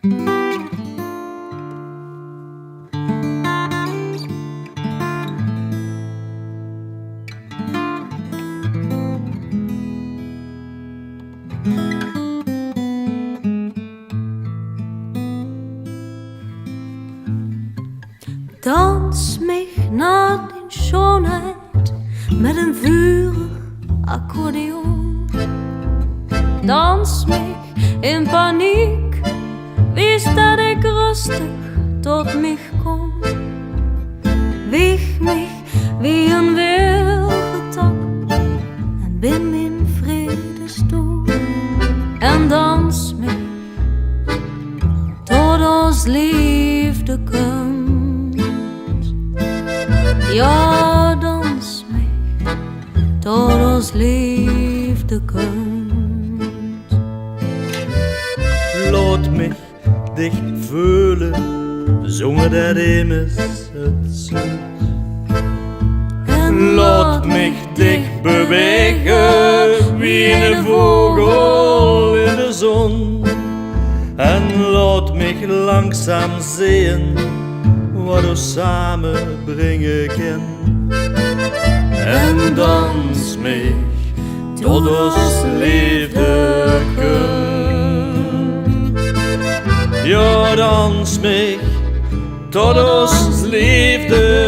Dans mich nach den Schönheit mit dem vurig Akkordeon. Dans mich in paniek, wist dat ik rustig tot mich kom. Wieg mich wie een wilde tak en bin in vrede stoel. En dans mich tot ons liefde komt. Ja, dans mich tot ons liefde komt. Laat mich dich voelen, zonder dat immers het zoet. Laat mich dich bewegen, wie een vogel in de zon. En laat mich langzaam zien, wat ons samen brengen kan. En dans mich tot ons liefde komt. Ja, dans mich tot ons liefde